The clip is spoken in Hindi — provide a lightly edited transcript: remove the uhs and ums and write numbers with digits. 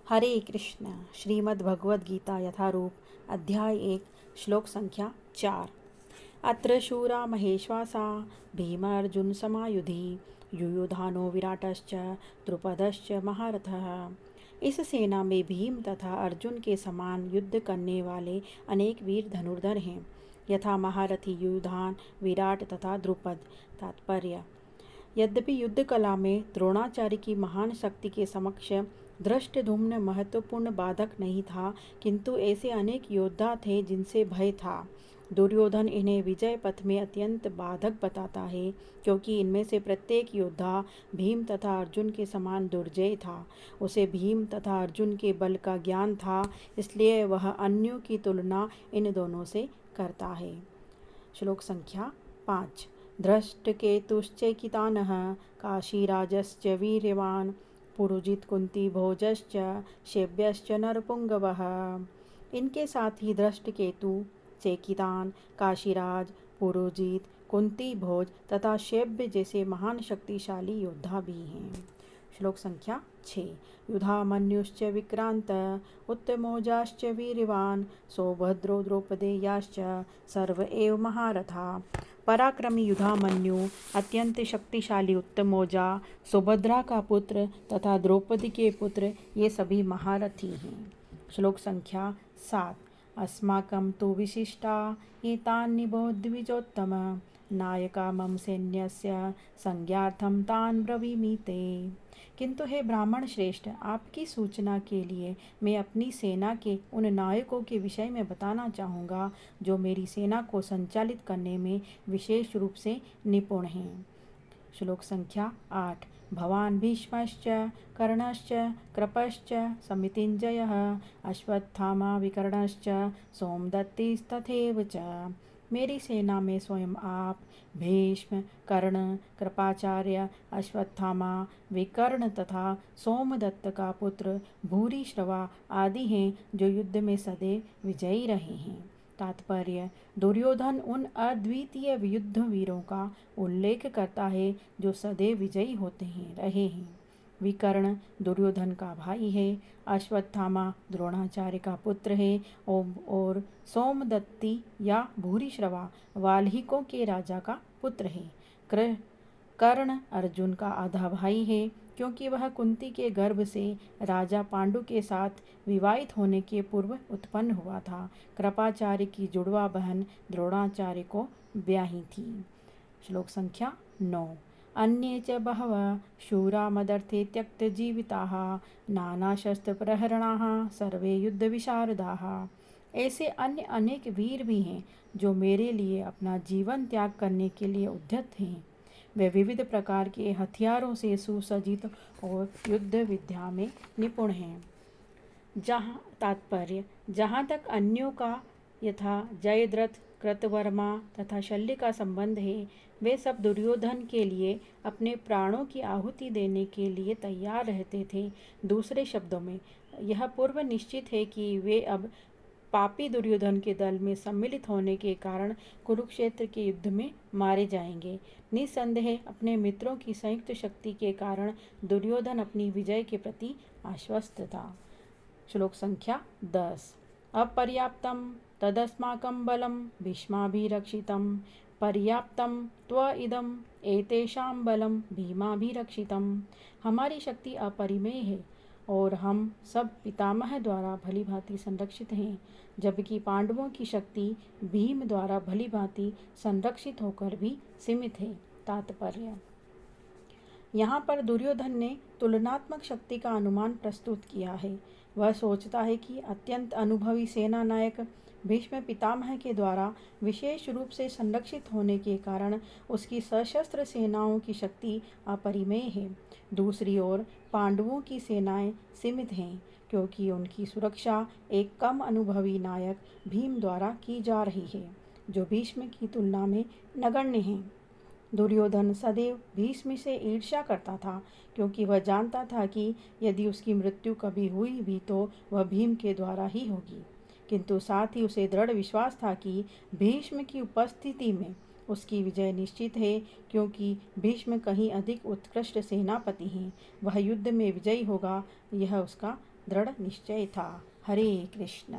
हरे कृष्ण। श्रीमद् भगवद गीता यथारूप अध्याय 1 श्लोक संख्या 4। अत्र शूरा महेश्वासा भीम अर्जुन समायुधि युयुधानो विराटश्च द्रुपदश्च महारथः। इस सेना में भीम तथा अर्जुन के समान युद्ध करने वाले अनेक वीर धनुर्धर हैं, यथा महारथी युयुधान, विराट तथा द्रुपद। तात्पर्य: यद्यपि युद्ध कला में द्रोणाचार्य की महान शक्ति के समक्ष धृष्टद्युम्न महत्वपूर्ण बाधक नहीं था, किंतु ऐसे अनेक योद्धा थे जिनसे भय था। दुर्योधन इन्हें विजय पथ में अत्यंत बाधक बताता है, क्योंकि इनमें से प्रत्येक योद्धा भीम तथा अर्जुन के समान दुर्जय था। उसे भीम तथा अर्जुन के बल का ज्ञान था, इसलिए वह अन्यों की तुलना इन दोनों से करता है। श्लोक संख्या 5। धृष्टकेतुश्चैकितानः काशीराजश्च वीर्यवान् पुरुजित कुंती भोजश्च शेब्यश्च नरपुंगवः। इनके साथ ही धृष्टकेतु, चेकितान, काशीराज, पुरोजित, कुंती भोज तथा शेब्य जैसे महान शक्तिशाली योद्धा भी हैं। श्लोक संख्या 6। युधामन्युश्च विक्रांत उत्तमोजाश्च वीर्यवान् सौभद्रो द्रौपदेयाश्च सर्व एव महारथा। पराक्रमी युधामन्यु, अत्यंत शक्तिशाली उत्तमौजा, सुभद्रा का पुत्र तथा द्रौपदी के पुत्र, ये सभी महारथी हैं। श्लोक संख्या 7। अस्माकं तु विशिष्टा एतान् निबोध द्विजोत्तम नायका मम सैन्यस्य संज्ञार्थं तान् ब्रवीमि ते। किंतु हे ब्राह्मण श्रेष्ठ, आपकी सूचना के लिए मैं अपनी सेना के उन नायकों के विषय में बताना चाहूँगा जो मेरी सेना को संचालित करने में विशेष रूप से निपुण हैं। श्लोक संख्या 8। भवान् भीष्मश्च कर्णश्च कृपश्च समितिञ्जयः अश्वत्थामा विकर्णश्च सोमदत्तिस्तथैव च। मेरी सेना में स्वयं आप, भीष्म, कर्ण, कृपाचार्य, अश्वत्थामा, विकर्ण तथा सोमदत्त का पुत्र भूरिश्रवा आदि हैं, जो युद्ध में सदैव विजयी रहे हैं। तात्पर्य: दुर्योधन उन अद्वितीय युद्ध वीरों का उल्लेख करता है जो सदैव विजयी होते हैं रहे हैं। विकर्ण दुर्योधन का भाई है, अश्वत्थामा द्रोणाचार्य का पुत्र है और सोमदत्ती या भूरिश्रवा वाल्हीकों के राजा का पुत्र है। कर्ण अर्जुन का आधा भाई है, क्योंकि वह कुंती के गर्भ से राजा पांडु के साथ विवाहित होने के पूर्व उत्पन्न हुआ था। कृपाचार्य की जुड़वा बहन द्रोणाचार्य को ब्याही थी। श्लोक संख्या 9। अन्ये च बहवः शूरा मदर्थे त्यक्तजीविताः नानाशस्त्रप्रहरणाः सर्वे युद्धविशारदाः। ऐसे अन्य अनेक वीर भी हैं जो मेरे लिए अपना जीवन त्याग करने के लिए उद्यत हैं। वे विविध प्रकार के हथियारों से सुसज्जित और युद्ध विद्या में निपुण हैं। जहाँ तक अन्यों का यथा जयद्रथ, कृतवर्मा तथा शल्य का संबंध है, वे सब दुर्योधन के लिए अपने प्राणों की आहुति देने के लिए तैयार रहते थे। दूसरे शब्दों में यह पूर्व निश्चित है कि वे अब पापी दुर्योधन के दल में सम्मिलित होने के कारण कुरुक्षेत्र के युद्ध में मारे जाएंगे। निस्संदेह अपने मित्रों की संयुक्त शक्ति के कारण दुर्योधन अपनी विजय के प्रति आश्वस्त था। श्लोक संख्या 10। अपर्याप्तं तदस्माकं बलं भीष्माभिरक्षितं पर्याप्तं त्वइदं एतेषां बलं भीमाभिरक्षितं। हमारी शक्ति अपरिमेय है और हम सब पितामह द्वारा भली भांति संरक्षित हैं, जबकि पांडवों की शक्ति भीम द्वारा भली भांति संरक्षित होकर भी सीमित है। तात्पर्य: यहाँ पर दुर्योधन ने तुलनात्मक शक्ति का अनुमान प्रस्तुत किया है। वह सोचता है कि अत्यंत अनुभवी सेना नायक भीष्म पितामह के द्वारा विशेष रूप से संरक्षित होने के कारण उसकी सशस्त्र सेनाओं की शक्ति अपरिमेय है। दूसरी ओर पांडवों की सेनाएं सीमित हैं, क्योंकि उनकी सुरक्षा एक कम अनुभवी नायक भीम द्वारा की जा रही है, जो भीष्म की तुलना में नगण्य हैं। दुर्योधन सदैव भीष्म से ईर्ष्या करता था, क्योंकि वह जानता था कि यदि उसकी मृत्यु कभी हुई भी तो वह भीम के द्वारा ही होगी। किंतु साथ ही उसे दृढ़ विश्वास था कि भीष्म की उपस्थिति में उसकी विजय निश्चित है, क्योंकि भीष्म कहीं अधिक उत्कृष्ट सेनापति हैं। वह युद्ध में विजयी होगा, यह उसका दृढ़ निश्चय था। हरे कृष्ण।